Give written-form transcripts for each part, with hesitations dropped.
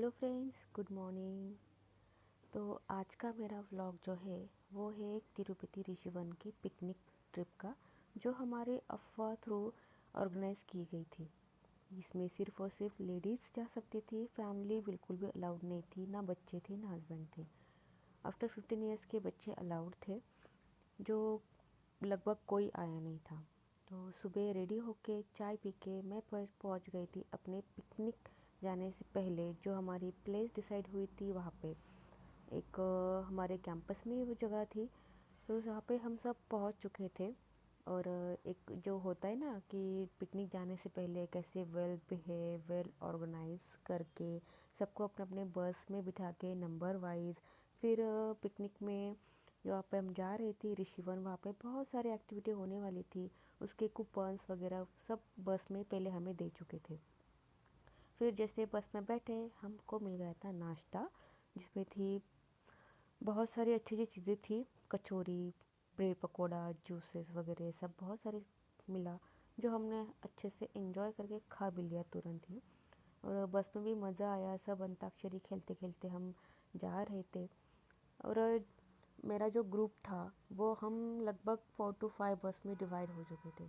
Hello friends, good morning. तो आज का मेरा व्लॉग जो है वो है एक तिरुपति ऋषिवन की पिकनिक ट्रिप का, जो हमारे अफवाह थ्रू ऑर्गेनाइज़ की गई थी। इसमें सिर्फ और सिर्फ लेडीज़ जा सकती थी, फैमिली बिल्कुल भी अलाउड नहीं थी, ना बच्चे थे ना हस्बैंड थे। आफ्टर 15 ईयर्स के बच्चे अलाउड थे, जो लगभग कोई आया नहीं था। तो सुबह रेडी होके चाय पी के मैं पहुंच गई थी अपने पिकनिक जाने से पहले। जो हमारी प्लेस डिसाइड हुई थी वहाँ पे एक हमारे कैंपस में वो जगह थी, तो वहाँ पे हम सब पहुँच चुके थे। और एक जो होता है ना कि पिकनिक जाने से पहले कैसे वेल बिहेव वेल ऑर्गेनाइज करके सबको अपने अपने बस में बिठा के नंबर वाइज, फिर पिकनिक में जहाँ पे हम जा रहे थे ऋषिवन, वहाँ पे बहुत सारी एक्टिविटी होने वाली थी। उसके कूपन्स वगैरह सब बस में पहले हमें दे चुके थे। फिर जैसे बस में बैठे हमको मिल गया था नाश्ता, जिसमें थी बहुत सारी अच्छी अच्छी चीज़ें थी। कचौरी, ब्रेड पकोड़ा, जूसेस वगैरह सब बहुत सारी मिला, जो हमने अच्छे से एंजॉय करके खा भी लिया तुरंत ही। और बस में भी मज़ा आया, सब अंताक्षरी खेलते खेलते हम जा रहे थे। और मेरा जो ग्रुप था वो हम लगभग 4 to 5 बस में डिवाइड हो चुके थे।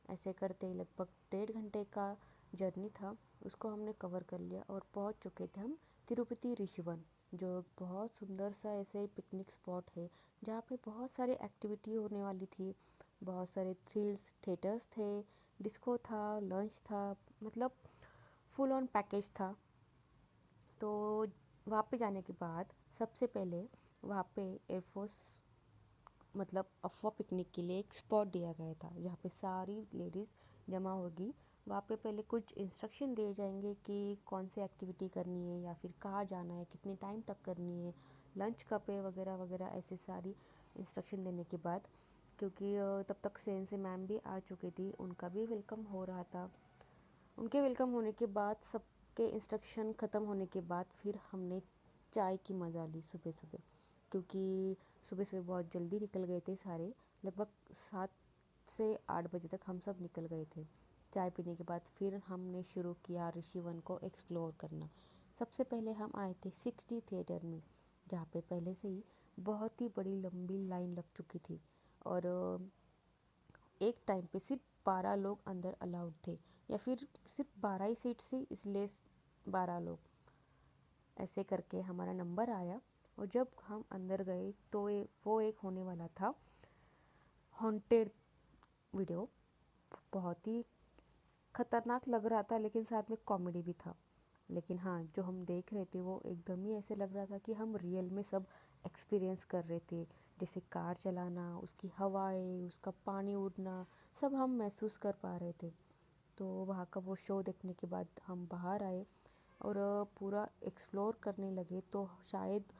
ऐसे करते ही लगभग 1.5 घंटे का जर्नी था, उसको हमने कवर कर लिया और पहुंच चुके थे हम तिरुपति ऋषिवन, जो एक बहुत सुंदर सा ऐसे पिकनिक स्पॉट है, जहाँ पे बहुत सारे एक्टिविटी होने वाली थी। बहुत सारे थ्रिल्स थिएटर्स थे, डिस्को था, लंच था, मतलब फुल ऑन पैकेज था। तो वहाँ पे जाने के बाद सबसे पहले वहाँ पे एयरफोर्स मतलब अफवाह पिकनिक के लिए एक स्पॉट दिया गया था, जहाँ पे सारी लेडीज़ जमा होगी। वहाँ पे पहले कुछ इंस्ट्रक्शन दिए जाएंगे कि कौन सी एक्टिविटी करनी है या फिर कहाँ जाना है, कितने टाइम तक करनी है, लंच कब है, वगैरह वगैरह, ऐसे सारी इंस्ट्रक्शन देने के बाद, क्योंकि तब तक सेन से मैम भी आ चुकी थी, उनका भी वेलकम हो रहा था। उनके वेलकम होने के बाद, सबके इंस्ट्रक्शन ख़त्म होने के बाद, फिर हमने चाय की मज़ा ली सुबह सुबह, क्योंकि सुबह सुबह बहुत जल्दी निकल गए थे सारे। लगभग 7 से 8 बजे तक हम सब निकल गए थे। चाय पीने के बाद फिर हमने शुरू किया ऋषिवन को एक्सप्लोर करना। सबसे पहले हम आए थे 60 थिएटर में, जहाँ पे पहले से ही बहुत ही बड़ी लंबी लाइन लग चुकी थी। और एक टाइम पे सिर्फ 12 लोग अंदर अलाउड थे, या फिर सिर्फ 12 ही सीट थी, इसलिए 12 लोग। ऐसे करके हमारा नंबर आया, और जब हम अंदर गए तो वो एक होने वाला था हॉन्टेड वीडियो। बहुत ही खतरनाक लग रहा था, लेकिन साथ में कॉमेडी भी था। लेकिन हाँ, जो हम देख रहे थे वो एकदम ही ऐसे लग रहा था कि हम रियल में सब एक्सपीरियंस कर रहे थे। जैसे कार चलाना, उसकी हवाएं, उसका पानी उड़ना, सब हम महसूस कर पा रहे थे। तो वहाँ का वो शो देखने के बाद हम बाहर आए और पूरा एक्सप्लोर करने लगे। तो शायद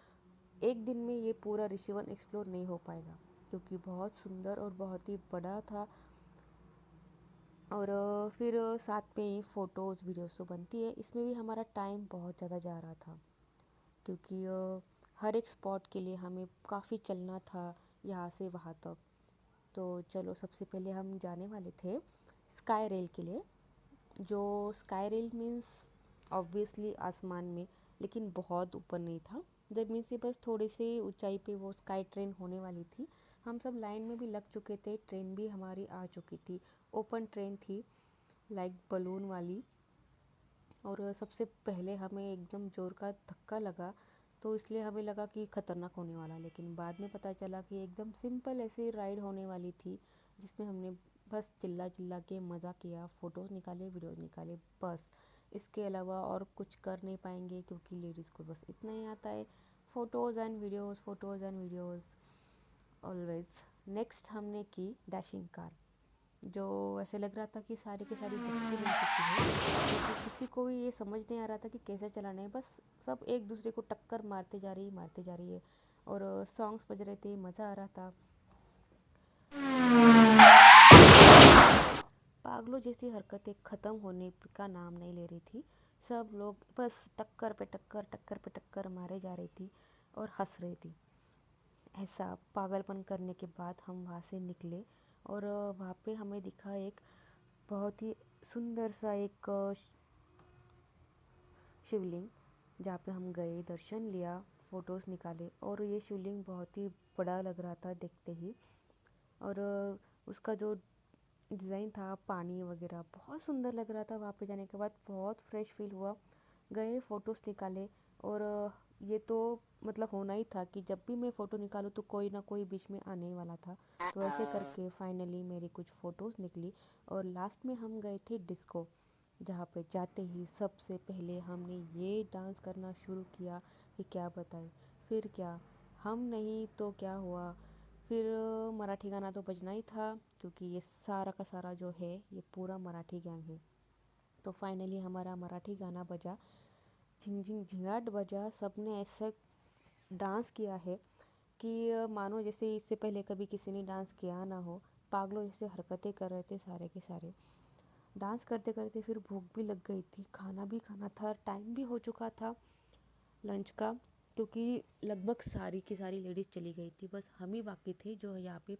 एक दिन में ये पूरा ऋषिवन एक्सप्लोर नहीं हो पाएगा, क्योंकि बहुत सुंदर और बहुत ही बड़ा था। और फिर साथ में ही फ़ोटोज़ वीडियोज़ तो बनती है, इसमें भी हमारा टाइम बहुत ज़्यादा जा रहा था, क्योंकि हर एक स्पॉट के लिए हमें काफ़ी चलना था यहाँ से वहाँ तक। तो चलो, सबसे पहले हम जाने वाले थे स्काई रेल के लिए। जो स्काई रेल मीन्स ऑब्वियसली आसमान में, लेकिन बहुत ऊपर नहीं था। दैट मीन्स बस थोड़ी सी ऊंचाई पे वो स्काई ट्रेन होने वाली थी। हम सब लाइन में भी लग चुके थे, ट्रेन भी हमारी आ चुकी थी। ओपन ट्रेन थी, लाइक बलून वाली। और सबसे पहले हमें एकदम ज़ोर का धक्का लगा, तो इसलिए हमें लगा कि ख़तरनाक होने वाला, लेकिन बाद में पता चला कि एकदम सिंपल ऐसी राइड होने वाली थी, जिसमें हमने बस चिल्ला चिल्ला के मज़ा किया, फ़ोटोज़ निकाले, वीडियोज़ निकाले, बस। इसके अलावा और कुछ कर नहीं पाएंगे, क्योंकि लेडीज़ को बस इतना ही आता है, photos and videos, photos and videos always. Next हमने की डैशिंग कार, जो ऐसे लग रहा था कि सारी की सारी बच्ची बन चुकी है, क्योंकि किसी को भी ये समझ नहीं आ रहा था कि कैसे चलाना है। बस सब एक दूसरे को टक्कर मारते जा रही है। और सॉन्ग्स बज रहे थे, मज़ा आ रहा था। पागलों जैसी हरकतें ख़त्म होने का नाम नहीं ले रही थी। सब लोग बस टक्कर पे टक्कर मारे जा रही थी और हंस रही थी। ऐसा पागलपन करने के बाद हम वहाँ से निकले, और वहाँ पे हमें दिखा एक बहुत ही सुंदर सा एक शिवलिंग, जहाँ पे हम गए, दर्शन लिया, फ़ोटोज़ निकाले और ये शिवलिंग बहुत ही बड़ा लग रहा था देखते ही। और उसका जो डिज़ाइन था, पानी वगैरह बहुत सुंदर लग रहा था। वहाँ पे जाने के बाद बहुत फ्रेश फील हुआ। गए, फ़ोटोज़ निकाले और ये तो मतलब होना ही था कि जब भी मैं फ़ोटो निकालूँ तो कोई ना कोई बीच में आने ही वाला था। तो ऐसे करके फाइनली मेरी कुछ फ़ोटोज़ निकली और लास्ट में हम गए थे डिस्को, जहाँ पे जाते ही सबसे पहले हमने ये डांस करना शुरू किया कि क्या बताएं। फिर क्या, हम नहीं तो क्या हुआ, फिर मराठी गाना तो बजना ही था, क्योंकि ये सारा का सारा जो है ये पूरा मराठी गैंग है। तो फाइनली हमारा मराठी गाना बजा, झिंग झिंग झिंगाट बजा। सबने ऐसे डांस किया है कि मानो जैसे इससे पहले कभी किसी ने डांस किया ना हो। पागलों जैसे हरकतें कर रहे थे सारे के सारे। डांस करते करते फिर भूख भी लग गई थी, खाना भी खाना था, टाइम भी हो चुका था लंच का, क्योंकि लगभग सारी की सारी लेडीज़ चली गई थी, बस हम ही बाकी थे जो यहाँ पे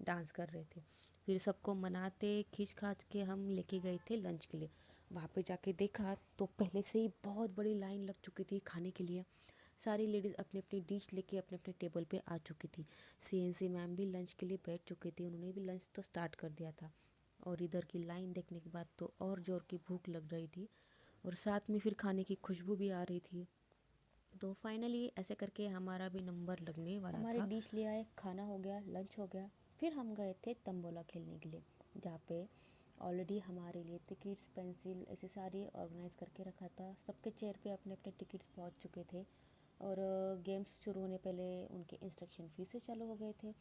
डांस कर रहे थे। फिर सबको मनाते खींच खाच के हम लेके गए थे लंच के लिए। वहाँ पे जाके देखा तो पहले से ही बहुत बड़ी लाइन लग चुकी थी खाने के लिए। सारी लेडीज़ अपनी अपनी डिश लेके अपने अपने टेबल पे आ चुकी थी। सीएनसी मैम भी लंच के लिए बैठ चुके थे, उन्होंने भी लंच तो स्टार्ट कर दिया था। और इधर की लाइन देखने के बाद तो और ज़ोर की भूख लग रही थी और साथ में फिर खाने की खुशबू भी आ रही थी। तो फाइनली ऐसे करके हमारा भी नंबर लगने वाला था। हमारी डिश ले आए, खाना हो गया, लंच हो गया। फिर हम गए थे तंबोला खेलने के लिए, जहाँ पे ऑलरेडी हमारे लिए टिकट्स, पेंसिल ऐसे सारी ऑर्गेनाइज़ करके रखा था। सबके चेयर पे अपने अपने टिकट्स पहुँच चुके थे और गेम्स शुरू होने पहले उनके इंस्ट्रक्शन फिर से चालू हो गए थे।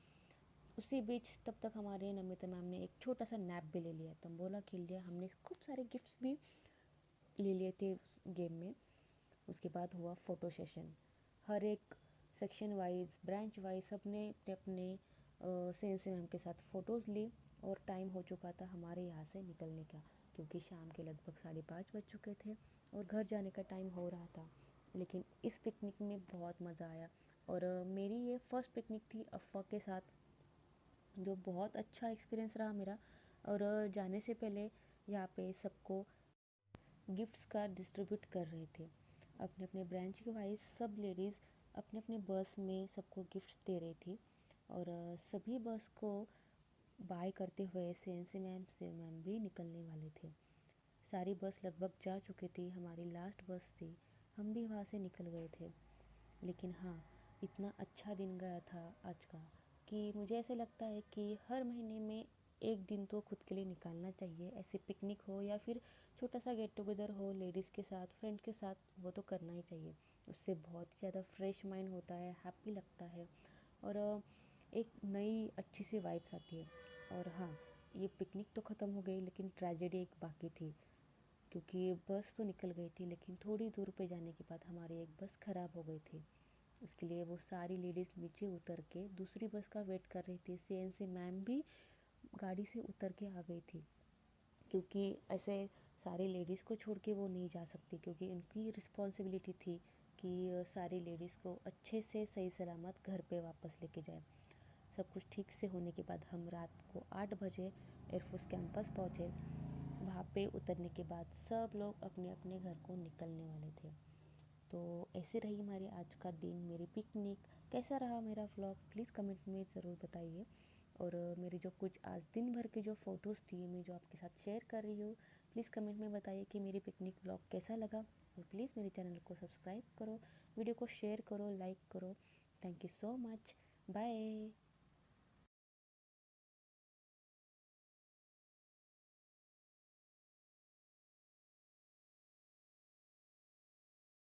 उसी बीच तब तक हमारे नमिता मैम ने एक छोटा सा नैप भी ले लिया, तंबोला खेल लिया हमने, खूब सारे गिफ्ट्स भी ले लिए थे गेम में। उसके बाद हुआ फ़ोटो सेशन। हर एक सेक्शन वाइज, ब्रांच वाइज सब ने अपने अपने सेंस मैम के साथ फ़ोटोज़ ली और टाइम हो चुका था हमारे यहाँ से निकलने का, क्योंकि शाम के लगभग 5:30 बज चुके थे और घर जाने का टाइम हो रहा था। लेकिन इस पिकनिक में बहुत मज़ा आया और मेरी ये फ़र्स्ट पिकनिक थी अफ़वाह के साथ, जो बहुत अच्छा एक्सपीरियंस रहा मेरा। और जाने से पहले यहाँ पे सबको गिफ्ट्स का डिस्ट्रीब्यूट कर रहे थे। अपने अपने ब्रांच के वाइज सब लेडीज़ अपने अपने बस में सबको गिफ्ट्स दे रही थी और सभी बस को बाय करते हुए सीएनसी मैम से मैम भी निकलने वाले थे। सारी बस लगभग जा चुकी थी, हमारी लास्ट बस थी, हम भी वहाँ से निकल गए थे। लेकिन हाँ, इतना अच्छा दिन गया था आज का कि मुझे ऐसे लगता है कि हर महीने में एक दिन तो खुद के लिए निकालना चाहिए। ऐसे पिकनिक हो या फिर छोटा सा गेट टुगेदर हो लेडीज़ के साथ, फ्रेंड के साथ, वो तो करना ही चाहिए। उससे बहुत ही ज़्यादा फ्रेश माइंड होता है, हैप्पी लगता है और एक नई अच्छी सी वाइब्स आती है। और हाँ, ये पिकनिक तो ख़त्म हो गई लेकिन ट्रेजेडी एक बाकी थी, क्योंकि बस तो निकल गई थी लेकिन थोड़ी दूर पे जाने के बाद हमारी एक बस ख़राब हो गई थी। उसके लिए वो सारी लेडीज़ नीचे उतर के दूसरी बस का वेट कर रही थी। सीएनसी मैम भी गाड़ी से उतर के आ गई थी, क्योंकि ऐसे सारी लेडीज़ को छोड़ के वो नहीं जा सकती, क्योंकि उनकी रिस्पॉन्सिबिलिटी थी कि सारी लेडीज़ को अच्छे से सही सलामत घर पे वापस लेके जाए। सब कुछ ठीक से होने के बाद हम रात को 8 बजे एयरफोर्स कैंपस पहुँचे। वहाँ पे उतरने के बाद सब लोग अपने अपने घर को निकलने वाले थे। तो ऐसे रही हमारी आज का दिन, मेरी पिकनिक। कैसा रहा मेरा व्लॉग प्लीज़ कमेंट में ज़रूर बताइए। और मेरी जो कुछ आज दिन भर की जो फ़ोटोज़ थी मैं जो आपके साथ शेयर कर रही हूँ, प्लीज़ कमेंट में बताइए कि मेरी पिकनिक व्लॉग कैसा लगा। और प्लीज़ मेरे चैनल को सब्सक्राइब करो, वीडियो को शेयर करो, लाइक करो। Thank you so much, bye.